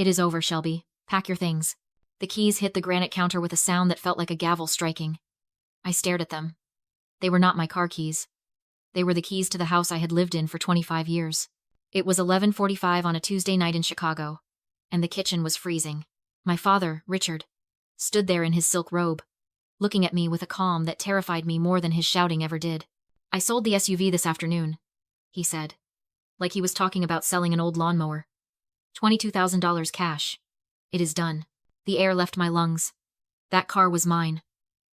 It is over, Shelby. Pack your things. The keys hit the granite counter with a sound that felt like a gavel striking. I stared at them. They were not my car keys. They were the keys to the house I had lived in for 25 years. It was 11:45 on a Tuesday night in Chicago, and the kitchen was freezing. My father, Richard, stood there in his silk robe, looking at me with a calm that terrified me more than his shouting ever did. I sold the SUV this afternoon, he said, like he was talking about selling an old lawnmower. $22,000 cash. It is done. The air left my lungs. That car was mine.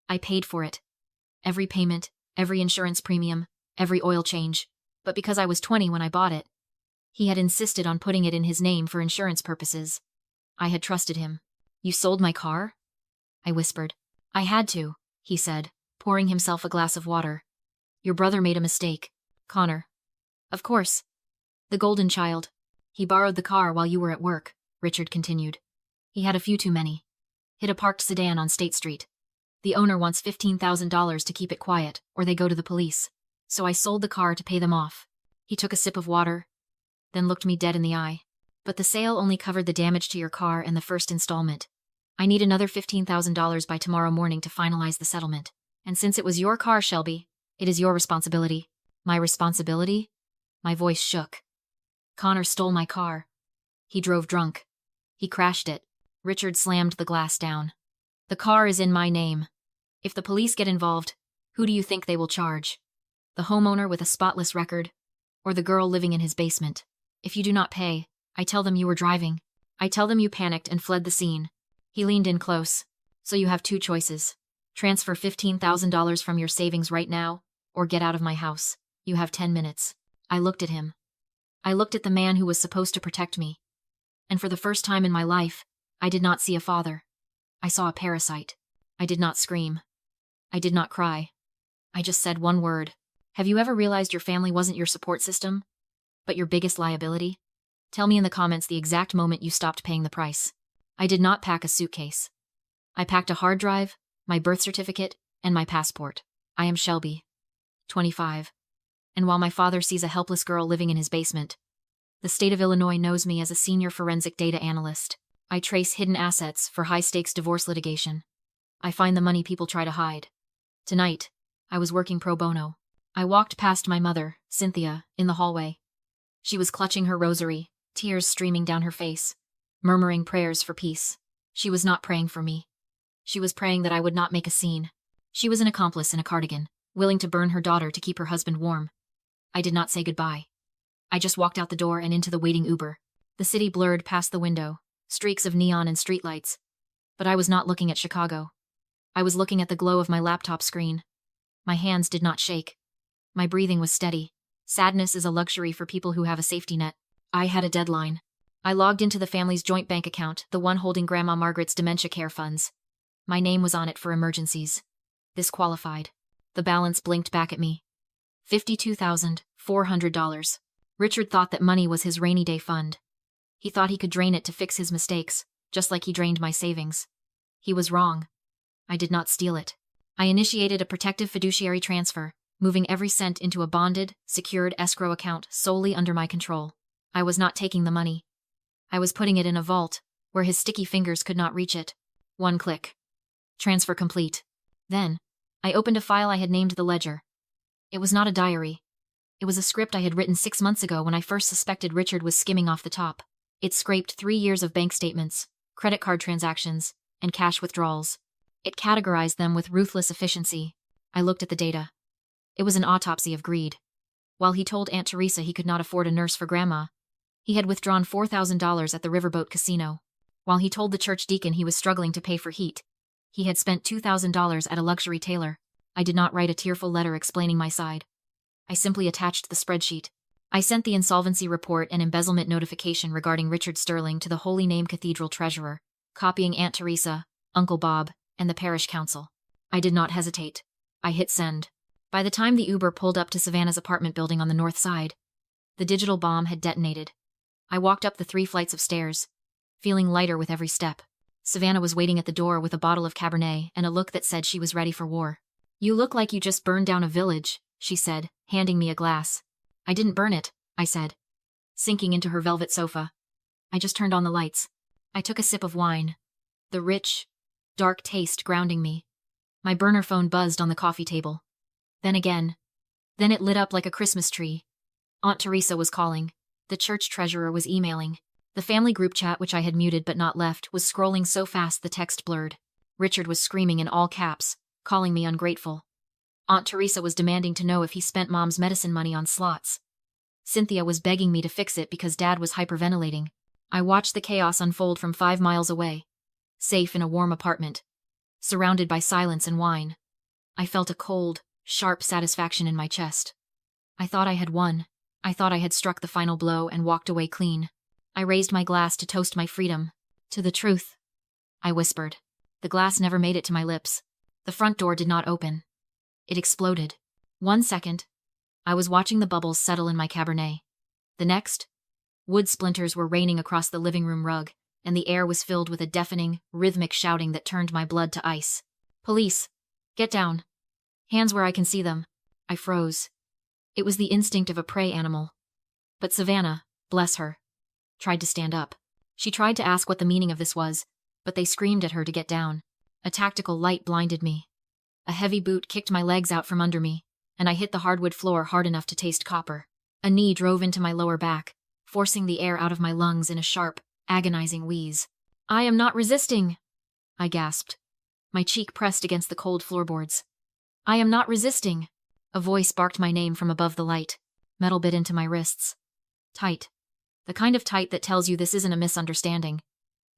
I paid for it. Every payment, every insurance premium, every oil change. But because I was 20 when I bought it, he had insisted on putting it in his name for insurance purposes. I had trusted him. You sold my car? I whispered. I had to, he said, pouring himself a glass of water. Your brother made a mistake. Connor. Of course. The golden child. He borrowed the car while you were at work, Richard continued. He had a few too many. Hit a parked sedan on State Street. The owner wants $15,000 to keep it quiet, or they go to the police. So I sold the car to pay them off. He took a sip of water, then looked me dead in the eye. But the sale only covered the damage to your car and the first installment. I need another $15,000 by tomorrow morning to finalize the settlement. And since it was your car, Shelby, it is your responsibility. My responsibility? My voice shook. Connor stole my car. He drove drunk. He crashed it. Richard slammed the glass down. The car is in my name. If the police get involved, who do you think they will charge? The homeowner with a spotless record? Or the girl living in his basement? If you do not pay, I tell them you were driving. I tell them you panicked and fled the scene. He leaned in close. So you have two choices. Transfer $15,000 from your savings right now, or get out of my house. You have 10 minutes. I looked at him. I looked at the man who was supposed to protect me. And for the first time in my life, I did not see a father. I saw a parasite. I did not scream. I did not cry. I just said one word. Have you ever realized your family wasn't your support system, but your biggest liability? Tell me in the comments the exact moment you stopped paying the price. I did not pack a suitcase. I packed a hard drive, my birth certificate, and my passport. I am Shelby, 25. And while my father sees a helpless girl living in his basement, the state of Illinois knows me as a senior forensic data analyst. I trace hidden assets for high-stakes divorce litigation. I find the money people try to hide. Tonight, I was working pro bono. I walked past my mother, Cynthia, in the hallway. She was clutching her rosary, tears streaming down her face, murmuring prayers for peace. She was not praying for me. She was praying that I would not make a scene. She was an accomplice in a cardigan, willing to burn her daughter to keep her husband warm. I did not say goodbye. I just walked out the door and into the waiting Uber. The city blurred past the window, streaks of neon and streetlights. But I was not looking at Chicago. I was looking at the glow of my laptop screen. My hands did not shake. My breathing was steady. Sadness is a luxury for people who have a safety net. I had a deadline. I logged into the family's joint bank account, the one holding Grandma Margaret's dementia care funds. My name was on it for emergencies. This qualified. The balance blinked back at me. $52,400. Richard thought that money was his rainy day fund. He thought he could drain it to fix his mistakes, just like he drained my savings. He was wrong. I did not steal it. I initiated a protective fiduciary transfer, moving every cent into a bonded, secured escrow account solely under my control. I was not taking the money. I was putting it in a vault, where his sticky fingers could not reach it. One click. Transfer complete. Then, I opened a file I had named the ledger. It was not a diary. It was a script I had written 6 months ago when I first suspected Richard was skimming off the top. It scraped 3 years of bank statements, credit card transactions, and cash withdrawals. It categorized them with ruthless efficiency. I looked at the data. It was an autopsy of greed. While he told Aunt Teresa he could not afford a nurse for Grandma, he had withdrawn $4,000 at the Riverboat Casino. While he told the church deacon he was struggling to pay for heat, he had spent $2,000 at a luxury tailor. I did not write a tearful letter explaining my side. I simply attached the spreadsheet. I sent the insolvency report and embezzlement notification regarding Richard Sterling to the Holy Name Cathedral treasurer, copying Aunt Teresa, Uncle Bob, and the parish council. I did not hesitate. I hit send. By the time the Uber pulled up to Savannah's apartment building on the north side, the digital bomb had detonated. I walked up the 3 flights of stairs, feeling lighter with every step. Savannah was waiting at the door with a bottle of Cabernet and a look that said she was ready for war. "You look like you just burned down a village," she said, handing me a glass. "I didn't burn it," I said, sinking into her velvet sofa. "I just turned on the lights." I took a sip of wine. The rich, dark taste grounding me. My burner phone buzzed on the coffee table. Then again. Then it lit up like a Christmas tree. Aunt Teresa was calling. The church treasurer was emailing. The family group chat, which I had muted but not left, was scrolling so fast the text blurred. Richard was screaming in all caps, calling me ungrateful. Aunt Teresa was demanding to know if he spent Mom's medicine money on slots. Cynthia was begging me to fix it because Dad was hyperventilating. I watched the chaos unfold from 5 miles away. Safe in a warm apartment. Surrounded by silence and wine. I felt a cold, sharp satisfaction in my chest. I thought I had won. I thought I had struck the final blow and walked away clean. I raised my glass to toast my freedom. To the truth, I whispered. The glass never made it to my lips. The front door did not open. It exploded. 1 second. I was watching the bubbles settle in my Cabernet. The next, wood splinters were raining across the living room rug, and the air was filled with a deafening, rhythmic shouting that turned my blood to ice. Police! Get down! Hands where I can see them. I froze. It was the instinct of a prey animal. But Savannah, bless her, tried to stand up. She tried to ask what the meaning of this was, but they screamed at her to get down. A tactical light blinded me. A heavy boot kicked my legs out from under me, and I hit the hardwood floor hard enough to taste copper. A knee drove into my lower back, forcing the air out of my lungs in a sharp, agonizing wheeze. I am not resisting, I gasped. My cheek pressed against the cold floorboards. I am not resisting. A voice barked my name from above the light. Metal bit into my wrists. Tight. The kind of tight that tells you this isn't a misunderstanding.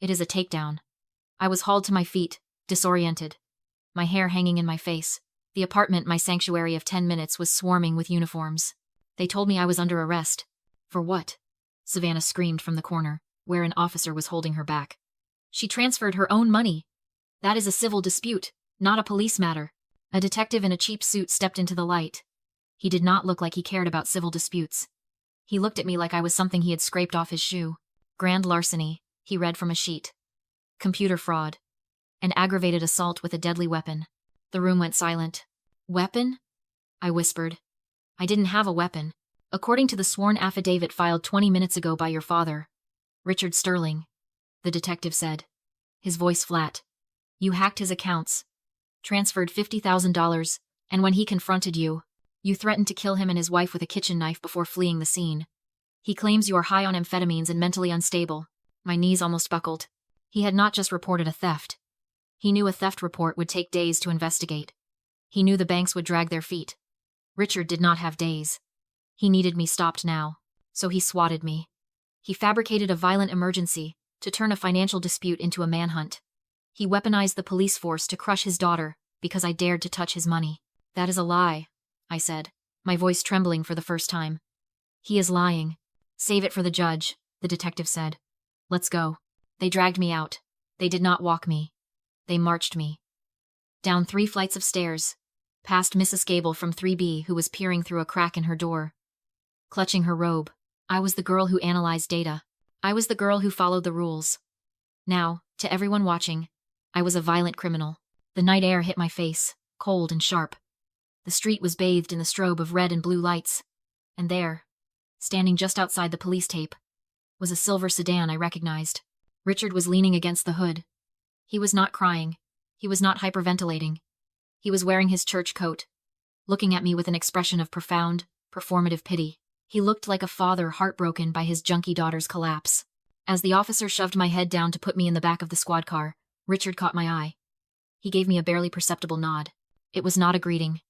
It is a takedown. I was hauled to my feet, disoriented. My hair hanging in my face. The apartment, my sanctuary of 10 minutes, was swarming with uniforms. They told me I was under arrest. For what? Savannah screamed from the corner, where an officer was holding her back. She transferred her own money. That is a civil dispute, not a police matter. A detective in a cheap suit stepped into the light. He did not look like he cared about civil disputes. He looked at me like I was something he had scraped off his shoe. Grand larceny, he read from a sheet. Computer fraud. An aggravated assault with a deadly weapon. The room went silent. Weapon? I whispered. I didn't have a weapon. According to the sworn affidavit filed 20 minutes ago by your father, Richard Sterling, the detective said. His voice flat. You hacked his accounts. Transferred $50,000, and when he confronted you, you threatened to kill him and his wife with a kitchen knife before fleeing the scene. He claims you are high on amphetamines and mentally unstable. My knees almost buckled. He had not just reported a theft. He knew a theft report would take days to investigate. He knew the banks would drag their feet. Richard did not have days. He needed me stopped now, so he swatted me. He fabricated a violent emergency to turn a financial dispute into a manhunt. He weaponized the police force to crush his daughter because I dared to touch his money. That is a lie, I said, my voice trembling for the first time. He is lying. Save it for the judge, the detective said. Let's go. They dragged me out. They did not walk me. They marched me. Down 3 flights of stairs, past Mrs. Gable from 3B who was peering through a crack in her door. Clutching her robe, I was the girl who analyzed data. I was the girl who followed the rules. Now, to everyone watching, I was a violent criminal. The night air hit my face, cold and sharp. The street was bathed in the strobe of red and blue lights. And there, standing just outside the police tape, was a silver sedan I recognized. Richard was leaning against the hood. He was not crying. He was not hyperventilating. He was wearing his church coat, looking at me with an expression of profound, performative pity. He looked like a father heartbroken by his junkie daughter's collapse. As the officer shoved my head down to put me in the back of the squad car, Richard caught my eye. He gave me a barely perceptible nod. It was not a greeting.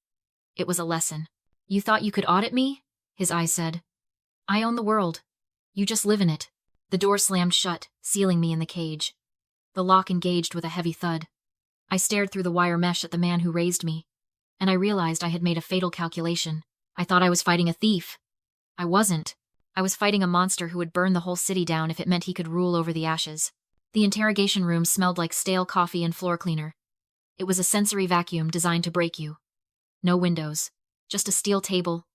It was a lesson. You thought you could audit me? His eyes said. I own the world. You just live in it. The door slammed shut, sealing me in the cage. The lock engaged with a heavy thud. I stared through the wire mesh at the man who raised me, and I realized I had made a fatal calculation. I thought I was fighting a thief. I wasn't. I was fighting a monster who would burn the whole city down if it meant he could rule over the ashes. The interrogation room smelled like stale coffee and floor cleaner. It was a sensory vacuum designed to break you. No windows, just a steel table,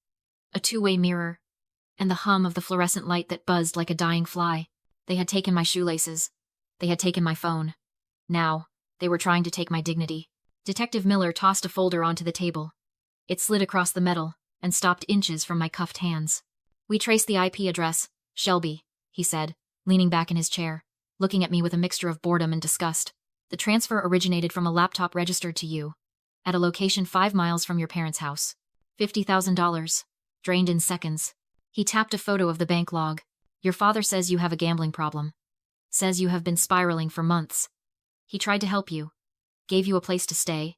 a two-way mirror, and the hum of the fluorescent light that buzzed like a dying fly. They had taken my shoelaces. They had taken my phone. Now, they were trying to take my dignity. Detective Miller tossed a folder onto the table. It slid across the metal and stopped inches from my cuffed hands. We traced the IP address, Shelby, he said, leaning back in his chair. looking at me with a mixture of boredom and disgust. The transfer originated from a laptop registered to you at a location 5 miles from your parents' house. $50,000. Drained in seconds. He tapped a photo of the bank log. Your father says you have a gambling problem. Says you have been spiraling for months. He tried to help you. Gave you a place to stay.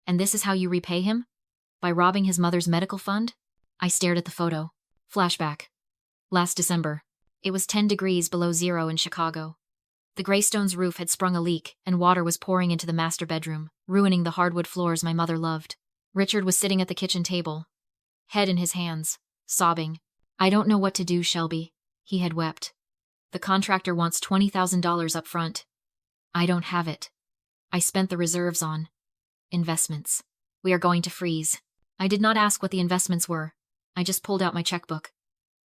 And this is how you repay him? By robbing his mother's medical fund? I stared at the photo. Flashback. Last December. It was 10 degrees below zero in Chicago. The Greystone's roof had sprung a leak, and water was pouring into the master bedroom, ruining the hardwood floors my mother loved. Richard was sitting at the kitchen table, head in his hands, sobbing. I don't know what to do, Shelby, he had wept. The contractor wants $20,000 up front. I don't have it. I spent the reserves on investments. We are going to freeze. I did not ask what the investments were. I just pulled out my checkbook.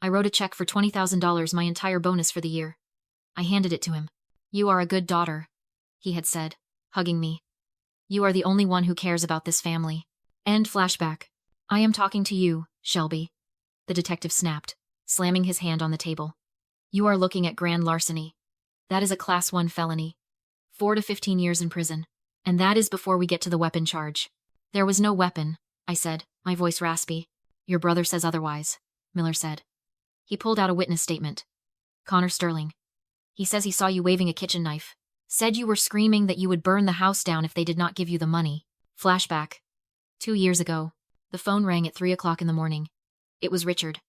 I wrote a check for $20,000, my entire bonus for the year. I handed it to him. You are a good daughter, he had said, hugging me. You are the only one who cares about this family. End flashback. I am talking to you, Shelby. The detective snapped, slamming his hand on the table. You are looking at grand larceny. That is a Class 1 felony. 4 to 15 years in prison. And that is before we get to the weapon charge. There was no weapon, I said, my voice raspy. Your brother says otherwise, Miller said. He pulled out a witness statement. Connor Sterling. He says he saw you waving a kitchen knife. Said you were screaming that you would burn the house down if they did not give you the money. Flashback. 2 years ago. The phone rang at 3 o'clock in the morning. It was Richard.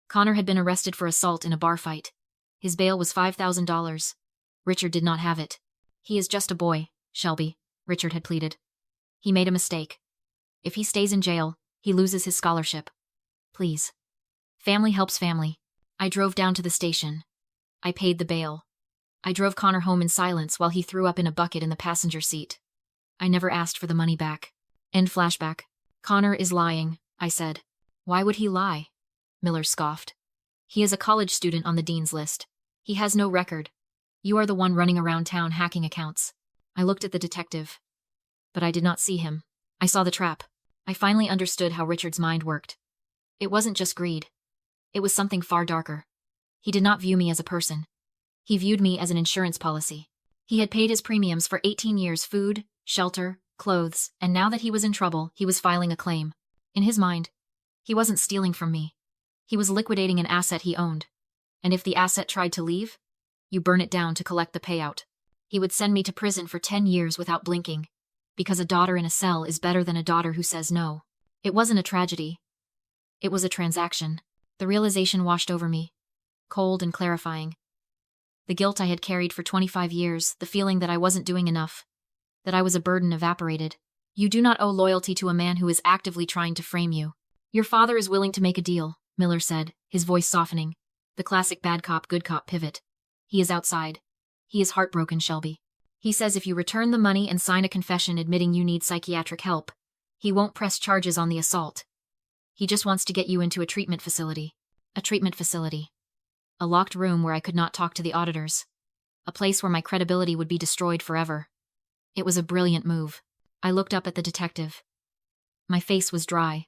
Connor had been arrested for assault in a bar fight. His bail was $5,000. Richard did not have it. He is just a boy, Shelby, Richard had pleaded. He made a mistake. If he stays in jail, he loses his scholarship. Please. Family helps family. I drove down to the station. I paid the bail. I drove Connor home in silence while he threw up in a bucket in the passenger seat. I never asked for the money back. End flashback. Connor is lying, I said. Why would he lie? Miller scoffed. He is a college student on the dean's list. He has no record. You are the one running around town hacking accounts. I looked at the detective. But I did not see him. I saw the trap. I finally understood how Richard's mind worked. It wasn't just greed. It was something far darker. He did not view me as a person. He viewed me as an insurance policy. He had paid his premiums for 18 years, food, shelter, clothes, and now that he was in trouble, he was filing a claim. In his mind, he wasn't stealing from me. He was liquidating an asset he owned. And if the asset tried to leave, you burn it down to collect the payout. He would send me to prison for 10 years without blinking. Because a daughter in a cell is better than a daughter who says no. It wasn't a tragedy. It was a transaction. The realization washed over me. Cold and clarifying. The guilt I had carried for 25 years, the feeling that I wasn't doing enough, that I was a burden, evaporated. You do not owe loyalty to a man who is actively trying to frame you. Your father is willing to make a deal, Miller said, his voice softening. The classic bad cop, good cop pivot. He is outside. He is heartbroken, Shelby. He says if you return the money and sign a confession admitting you need psychiatric help, he won't press charges on the assault. He just wants to get you into a treatment facility. A treatment facility. A locked room where I could not talk to the auditors. A place where my credibility would be destroyed forever. It was a brilliant move. I looked up at the detective. My face was dry.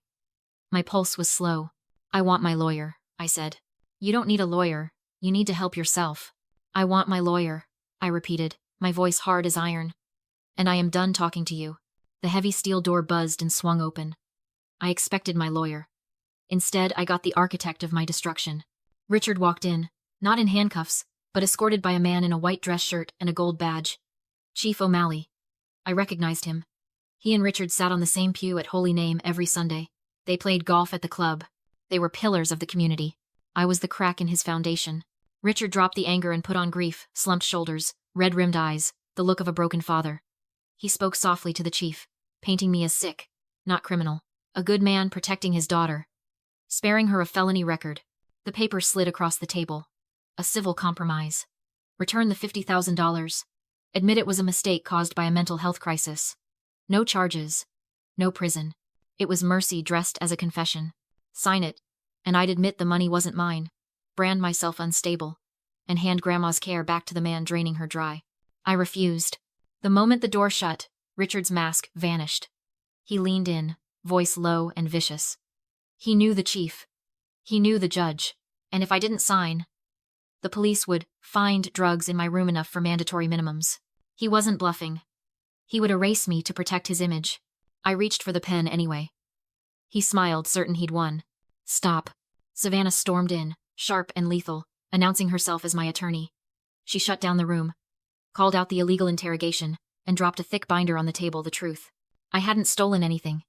My pulse was slow. I want my lawyer, I said. You don't need a lawyer. You need to help yourself. I want my lawyer, I repeated, my voice hard as iron. And I am done talking to you. The heavy steel door buzzed and swung open. I expected my lawyer. Instead, I got the architect of my destruction. Richard walked in, not in handcuffs, but escorted by a man in a white dress shirt and a gold badge. Chief O'Malley. I recognized him. He and Richard sat on the same pew at Holy Name every Sunday. They played golf at the club. They were pillars of the community. I was the crack in his foundation. Richard dropped the anger and put on grief, slumped shoulders, red-rimmed eyes, the look of a broken father. He spoke softly to the chief, painting me as sick, not criminal. A good man protecting his daughter. Sparing her a felony record. The paper slid across the table. A civil compromise. Return the $50,000. Admit it was a mistake caused by a mental health crisis. No charges. No prison. It was mercy dressed as a confession. Sign it, and I'd admit the money wasn't mine. Brand myself unstable. And hand Grandma's care back to the man draining her dry. I refused. The moment the door shut, Richard's mask vanished. He leaned in, voice low and vicious. He knew the chief. He knew the judge. And if I didn't sign, The police would find drugs in my room enough for mandatory minimums. He wasn't bluffing. He would erase me to protect his image. I reached for the pen anyway. He smiled, certain he'd won. Stop. Savannah stormed in, sharp and lethal, announcing herself as my attorney. She shut down the room, called out the illegal interrogation, and dropped a thick binder on the table, the truth. I hadn't stolen anything.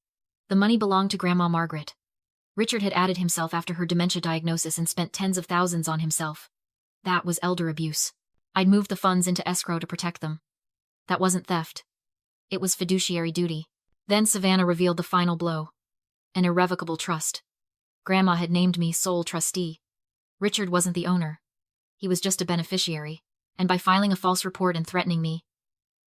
The money belonged to Grandma Margaret. Richard had added himself after her dementia diagnosis and spent tens of thousands on himself. That was elder abuse. I'd moved the funds into escrow to protect them. That wasn't theft. It was fiduciary duty. Then Savannah revealed the final blow. An irrevocable trust. Grandma had named me sole trustee. Richard wasn't the owner. He was just a beneficiary, and by filing a false report and threatening me,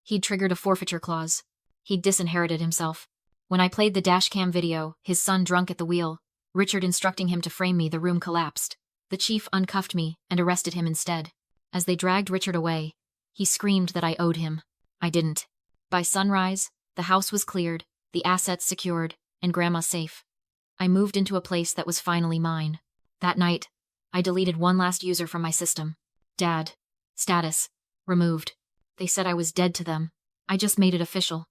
he'd triggered a forfeiture clause. He'd disinherited himself. When I played the dashcam video, his son drunk at the wheel, Richard instructing him to frame me, the room collapsed. The chief uncuffed me and arrested him instead. As they dragged Richard away, he screamed that I owed him. I didn't. By sunrise, the house was cleared, the assets secured, and Grandma safe. I moved into a place that was finally mine. That night, I deleted one last user from my system. Dad. Status. Removed. They said I was dead to them. I just made it official.